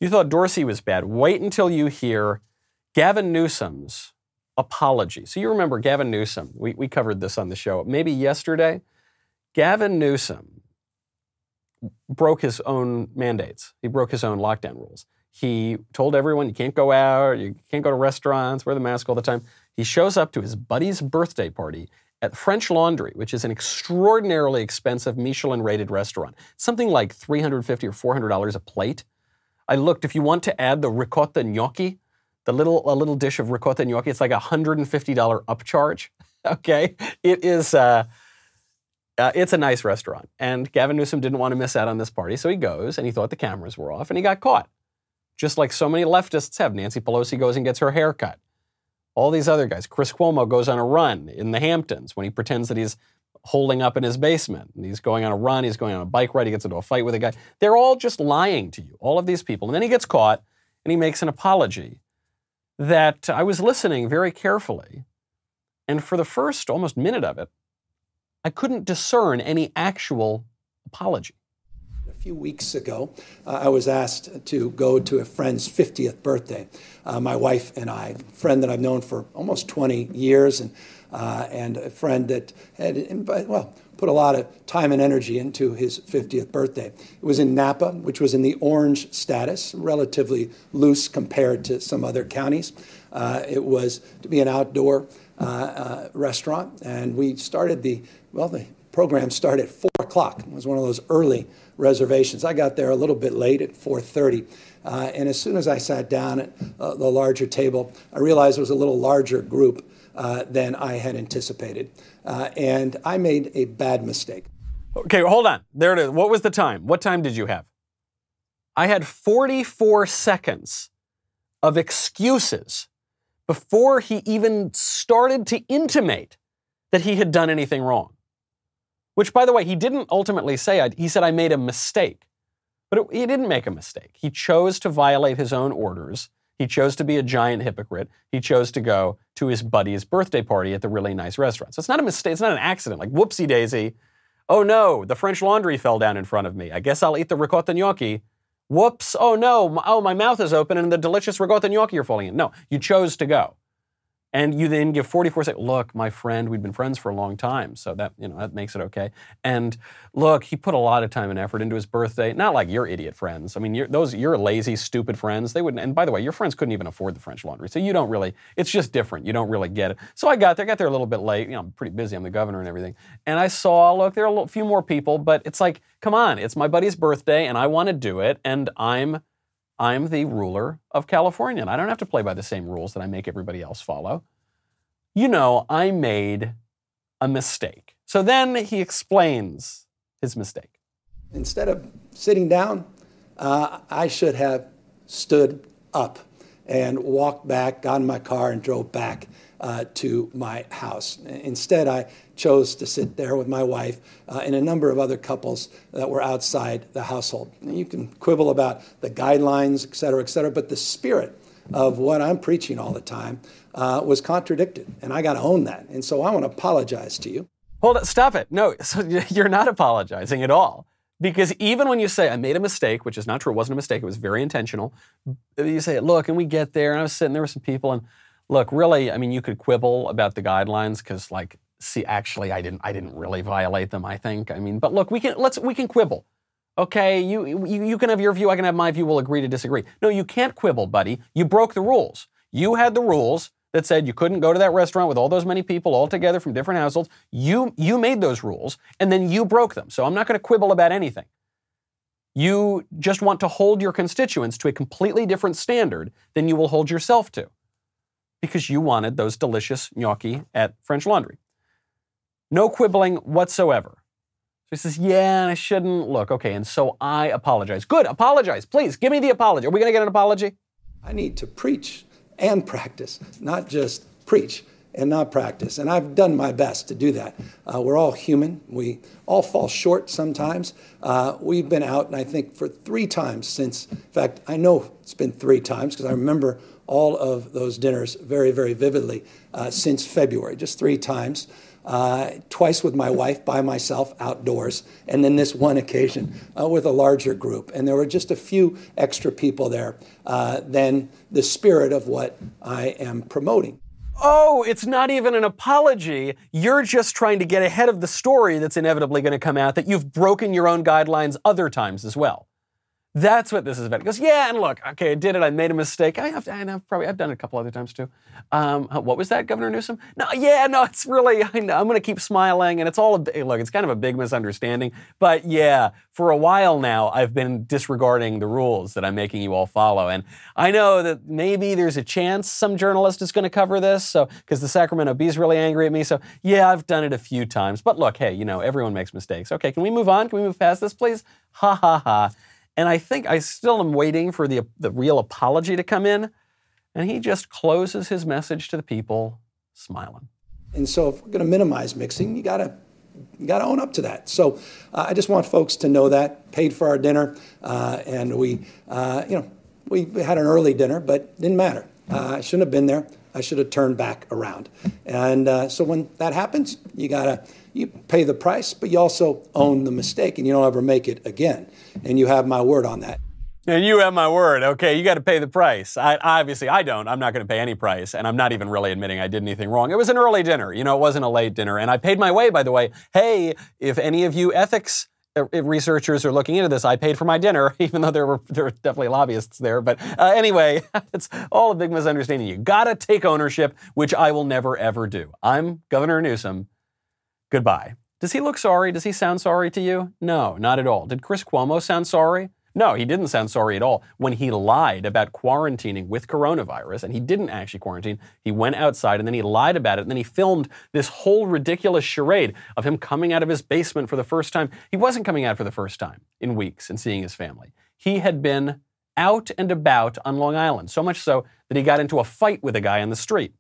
You thought Dorsey was bad. Wait until you hear Gavin Newsom's apology. So you remember Gavin Newsom. We covered this on the show maybe yesterday. Gavin Newsom broke his own mandates. He broke his own lockdown rules. He told everyone you can't go out, you can't go to restaurants, wear the mask all the time. He shows up to his buddy's birthday party at French Laundry, which is an extraordinarily expensive Michelin-rated restaurant. Something like $350 or $400 a plate. I looked, if you want to add the ricotta gnocchi, a little dish of ricotta gnocchi, it's like a $150 upcharge. Okay? It is, it's a nice restaurant. And Gavin Newsom didn't want to miss out on this party, so he goes, and he thought the cameras were off, and he got caught. Just like so many leftists have. Nancy Pelosi goes and gets her hair cut. All these other guys. Chris Cuomo goes on a run in the Hamptons when he pretends that he's holding up in his basement. And he's going on a run, he's going on a bike ride, he gets into a fight with a guy. They're all just lying to you, all of these people. And then he gets caught, and he makes an apology that I was listening very carefully. And for the first almost minute of it, I couldn't discern any actual apology. A few weeks ago, I was asked to go to a friend's 50th birthday. My wife and I, a friend that I've known for almost 20 years, and a friend that had, put a lot of time and energy into his 50th birthday. It was in Napa, which was in the orange status, relatively loose compared to some other counties. It was to be an outdoor restaurant, and we started the program started at 4 o'clock. It was one of those early reservations. I got there a little bit late at 4:30, and as soon as I sat down at the larger table, I realized it was a little larger group than I had anticipated, and I made a bad mistake. Okay, hold on. There it is. What was the time? What time did you have? I had 44 seconds of excuses before he even started to intimate that he had done anything wrong. Which, by the way, he didn't ultimately say. He said, I made a mistake. But he didn't make a mistake. He chose to violate his own orders. He chose to be a giant hypocrite. He chose to go to his buddy's birthday party at the really nice restaurant. So it's not a mistake. It's not an accident. Like, whoopsie daisy. Oh, no, the French Laundry fell down in front of me. I guess I'll eat the ricotta gnocchi. Whoops. Oh, no. Oh, my mouth is open and the delicious ricotta gnocchi are falling in. No, you chose to go. And you then give 44 seconds. Look, my friend, we've been friends for a long time, so that makes it okay. And look, he put a lot of time and effort into his birthday. Not like your idiot friends. I mean, you're lazy, stupid friends. They wouldn't. And by the way, your friends couldn't even afford the French Laundry, so you don't really. It's just different. You don't really get it. So I got there a little bit late. I'm pretty busy. I'm the governor and everything. And I saw, look, there are a few more people, but it's like, come on, it's my buddy's birthday, and I want to do it, and I'm the ruler of California, and I don't have to play by the same rules that I make everybody else follow. I made a mistake. So then he explains his mistake. Instead of sitting down, I should have stood up and walked back, got in my car, and drove back to my house. Instead, I chose to sit there with my wife and a number of other couples that were outside the household. And you can quibble about the guidelines, et cetera, but the spirit of what I'm preaching all the time was contradicted, and I got to own that. And so I want to apologize to you. Hold it, stop it. No, so you're not apologizing at all. Because even when you say, I made a mistake, which is not true, it wasn't a mistake, it was very intentional. You say, look, and we get there, and I was sitting there with some people, and look, really, I mean, you could quibble about the guidelines, because actually, I didn't really violate them, I think. I mean, but look, we can quibble. Okay, you can have your view, I can have my view, we'll agree to disagree. No, you can't quibble, buddy. You broke the rules. You had the rules that said you couldn't go to that restaurant with all those many people all together from different households. You made those rules, and then you broke them. So I'm not going to quibble about anything. You just want to hold your constituents to a completely different standard than you will hold yourself to, because you wanted those delicious gnocchi at French Laundry. No quibbling whatsoever. So he says, yeah, I shouldn't. Look, okay, and so I apologize. Good, apologize. Please, give me the apology. Are we going to get an apology? I need to preach and practice, not just preach and not practice. And I've done my best to do that. We're all human. We all fall short sometimes. We've been out, and I think for 3 times since, in fact, I know it's been 3 times because I remember all of those dinners very, very vividly since February, just 3 times. twice with my wife, by myself, outdoors, and then this one occasion with a larger group. And there were just a few extra people there than the spirit of what I am promoting. Oh, it's not even an apology. You're just trying to get ahead of the story that's inevitably going to come out that you've broken your own guidelines other times as well. That's what this is about. He goes, yeah, and look, okay, I did it. I made a mistake. I've done it a couple other times too. What was that, Governor Newsom? No, it's really, I'm going to keep smiling, and it's look, it's kind of a big misunderstanding. But yeah, for a while now, I've been disregarding the rules that I'm making you all follow. And I know that maybe there's a chance some journalist is going to cover this, so because the Sacramento Bee's really angry at me. So yeah, I've done it a few times. But look, hey, everyone makes mistakes. Okay, can we move on? Can we move past this, please? Ha, ha, ha. And I think I still am waiting for the real apology to come in. And he just closes his message to the people smiling. And so if we're going to minimize mixing, you got to own up to that. So I just want folks to know that. Paid for our dinner, and we had an early dinner, but didn't matter. I shouldn't have been there. I should have turned back around. And so when that happens, you pay the price, but you also own the mistake, and you don't ever make it again. And you have my word on that. And you have my word. Okay, you got to pay the price. Obviously, I don't. I'm not going to pay any price, and I'm not even really admitting I did anything wrong. It was an early dinner. It wasn't a late dinner, and I paid my way, by the way. Hey, if any of you ethics researchers are looking into this, I paid for my dinner, even though there were definitely lobbyists there. But anyway, it's all a big misunderstanding. You got to take ownership, which I will never, ever do. I'm Governor Newsom. Goodbye. Does he look sorry? Does he sound sorry to you? No, not at all. Did Chris Cuomo sound sorry? No, he didn't sound sorry at all when he lied about quarantining with coronavirus, and he didn't actually quarantine. He went outside, and then he lied about it, and then he filmed this whole ridiculous charade of him coming out of his basement for the first time. He wasn't coming out for the first time in weeks and seeing his family. He had been out and about on Long Island, so much so that he got into a fight with a guy on the street.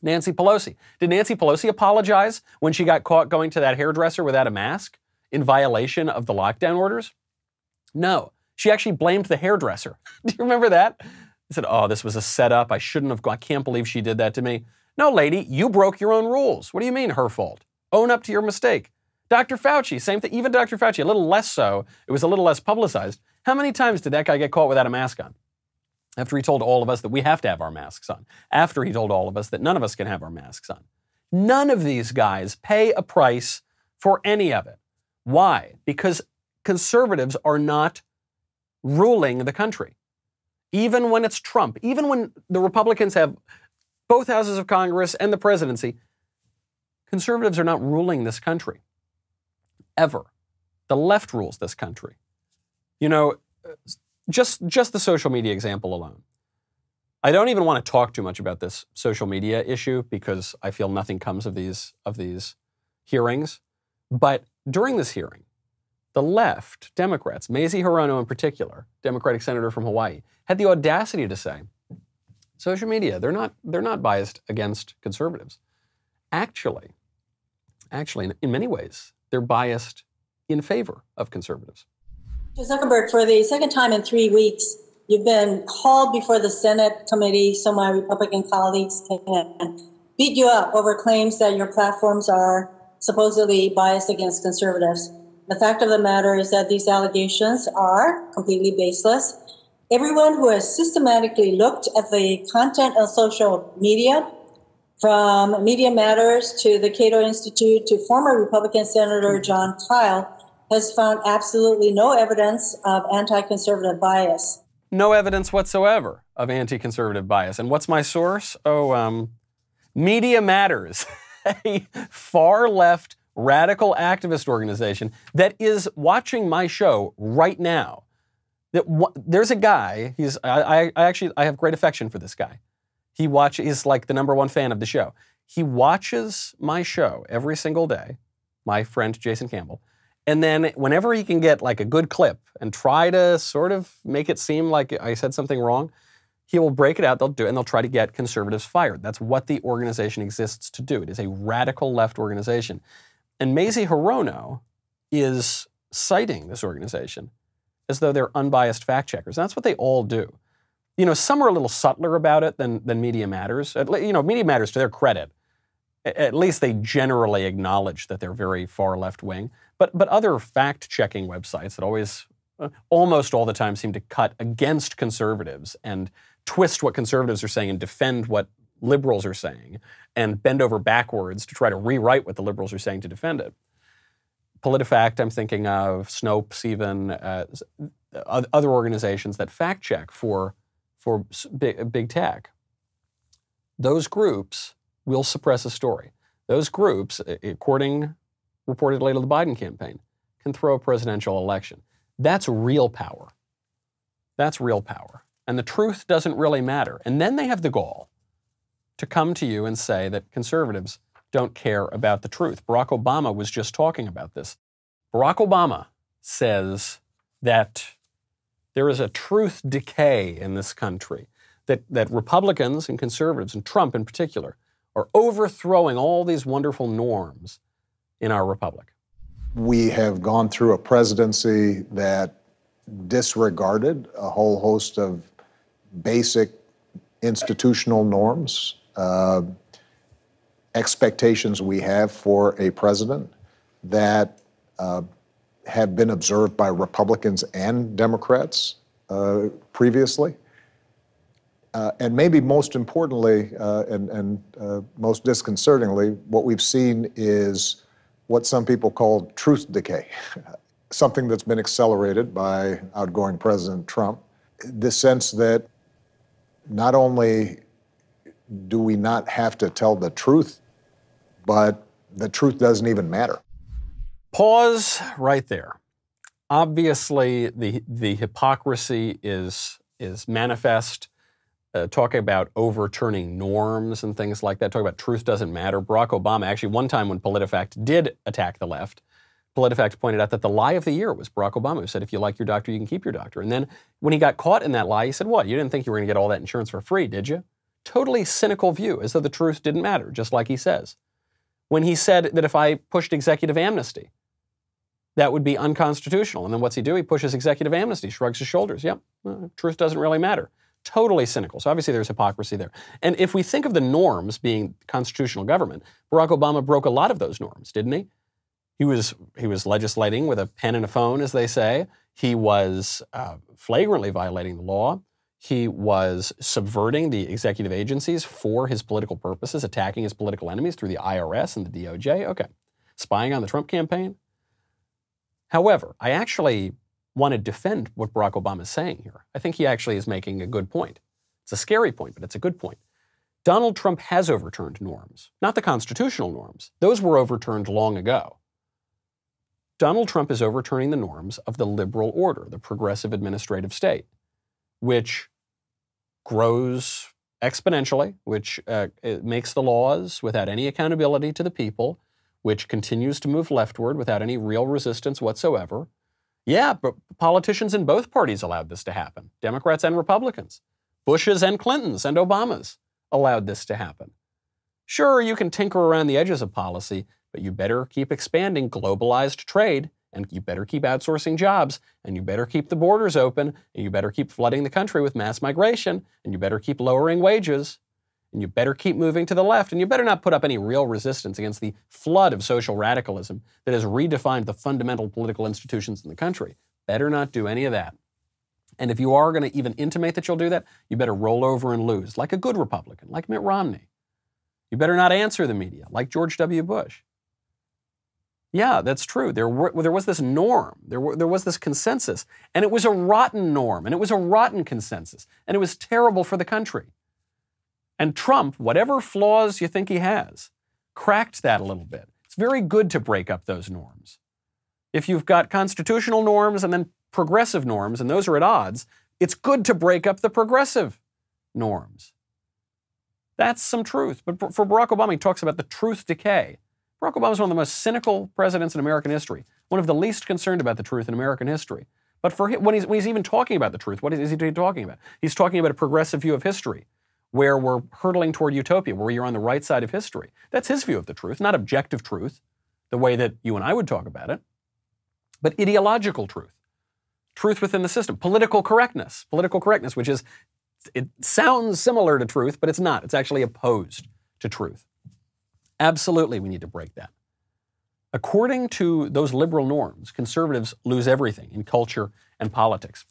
Nancy Pelosi. Did Nancy Pelosi apologize when she got caught going to that hairdresser without a mask in violation of the lockdown orders? No. She actually blamed the hairdresser. Do you remember that? He said, oh, this was a setup. I shouldn't have gone. I can't believe she did that to me. No, lady, you broke your own rules. What do you mean her fault? Own up to your mistake. Dr. Fauci, same thing. Even Dr. Fauci, a little less so. It was a little less publicized. How many times did that guy get caught without a mask on? After he told all of us that we have to have our masks on. After he told all of us that none of us can have our masks on. None of these guys pay a price for any of it. Why? Because conservatives are not ruling the country. Even when it's Trump, even when the Republicans have both houses of Congress and the presidency, conservatives are not ruling this country. Ever. The left rules this country. Just the social media example alone. I don't even want to talk too much about this social media issue because I feel nothing comes of these hearings. But during this hearing, the left, Democrats, Mazie Hirono in particular, Democratic senator from Hawaii, had the audacity to say, social media, they're not biased against conservatives. Actually, in many ways, they're biased in favor of conservatives. Mr. Zuckerberg, for the second time in 3 weeks, you've been called before the Senate committee so my Republican colleagues can beat you up over claims that your platforms are supposedly biased against conservatives. The fact of the matter is that these allegations are completely baseless. Everyone who has systematically looked at the content of social media, from Media Matters to the Cato Institute to former Republican Senator John Kyle, has found absolutely no evidence of anti-conservative bias. No evidence whatsoever of anti-conservative bias. And what's my source? Media Matters, a far-left radical activist organization that is watching my show right now. There's a guy, I have great affection for this guy. He's like the #1 fan of the show. He watches my show every single day, my friend Jason Campbell. And then whenever he can get like a good clip and try to sort of make it seem like I said something wrong, he will break it out, they'll do it, and they'll try to get conservatives fired. That's what the organization exists to do. It is a radical left organization. And Mazie Hirono is citing this organization as though they're unbiased fact checkers. And that's what they all do. Some are a little subtler about it than Media Matters. Media Matters, to their credit, At least they generally acknowledge that they're very far left-wing. But other fact-checking websites that always, almost all the time, seem to cut against conservatives and twist what conservatives are saying and defend what liberals are saying and bend over backwards to try to rewrite what the liberals are saying to defend it. PolitiFact, I'm thinking of, Snopes even, other organizations that fact-check for big tech. Those groups will suppress a story. Those groups, according reportedly to the Biden campaign, can throw a presidential election. That's real power. That's real power. And the truth doesn't really matter. And then they have the gall to come to you and say that conservatives don't care about the truth. Barack Obama was just talking about this. Barack Obama says that there is a truth decay in this country, that Republicans and conservatives, and Trump in particular, are overthrowing all these wonderful norms in our republic. We have gone through a presidency that disregarded a whole host of basic institutional norms, expectations we have for a president that have been observed by Republicans and Democrats previously. And maybe most importantly and most disconcertingly, what we've seen is what some people call truth decay, something that's been accelerated by outgoing President Trump. The sense that not only do we not have to tell the truth, but the truth doesn't even matter. Pause right there. Obviously, the hypocrisy is manifest. Talking about overturning norms and things like that, talking about truth doesn't matter. Barack Obama, actually one time when PolitiFact did attack the left, PolitiFact pointed out that the lie of the year was Barack Obama, who said, if you like your doctor, you can keep your doctor. And then when he got caught in that lie, he said, what, you didn't think you were going to get all that insurance for free, did you? Totally cynical view, as though the truth didn't matter, just like he says. When he said that if I pushed executive amnesty, that would be unconstitutional. And then what's he do? He pushes executive amnesty, shrugs his shoulders. Yep, truth doesn't really matter. Totally cynical. So obviously there's hypocrisy there. And if we think of the norms being constitutional government, Barack Obama broke a lot of those norms, didn't he? He was legislating with a pen and a phone, as they say. He was flagrantly violating the law. He was subverting the executive agencies for his political purposes, attacking his political enemies through the IRS and the DOJ. Okay. Spying on the Trump campaign. However, I actually want to defend what Barack Obama is saying here. I think he actually is making a good point. It's a scary point, but it's a good point. Donald Trump has overturned norms, not the constitutional norms. Those were overturned long ago. Donald Trump is overturning the norms of the liberal order, the progressive administrative state, which grows exponentially, which makes the laws without any accountability to the people, which continues to move leftward without any real resistance whatsoever. Yeah, but politicians in both parties allowed this to happen, Democrats and Republicans. Bushes and Clintons and Obamas allowed this to happen. Sure, you can tinker around the edges of policy, but you better keep expanding globalized trade, and you better keep outsourcing jobs, and you better keep the borders open, and you better keep flooding the country with mass migration, and you better keep lowering wages, and you better keep moving to the left, and you better not put up any real resistance against the flood of social radicalism that has redefined the fundamental political institutions in the country. Better not do any of that. And if you are going to even intimate that you'll do that, you better roll over and lose, like a good Republican, like Mitt Romney. You better not answer the media, like George W. Bush. Yeah, that's true. There was this norm. There was this consensus. And it was a rotten norm, and it was a rotten consensus, and it was terrible for the country. And Trump, whatever flaws you think he has, cracked that a little bit. It's very good to break up those norms. If you've got constitutional norms and then progressive norms, and those are at odds, it's good to break up the progressive norms. That's some truth. But for Barack Obama, he talks about the truth decay. Barack Obama is one of the most cynical presidents in American history, one of the least concerned about the truth in American history. But for him, when he's even talking about the truth, what is he talking about? He's talking about a progressive view of history, where we're hurtling toward utopia, where you're on the right side of history. That's his view of the truth, not objective truth, the way that you and I would talk about it, but ideological truth, truth within the system, political correctness, which is, it sounds similar to truth, but it's not. It's actually opposed to truth. Absolutely, we need to break that. According to those liberal norms, conservatives lose everything in culture and politics.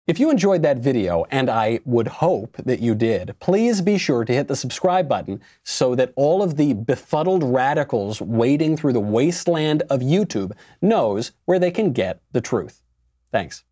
If you enjoyed that video, and I would hope that you did, please be sure to hit the subscribe button so that all of the befuddled radicals wading through the wasteland of YouTube knows where they can get the truth. Thanks.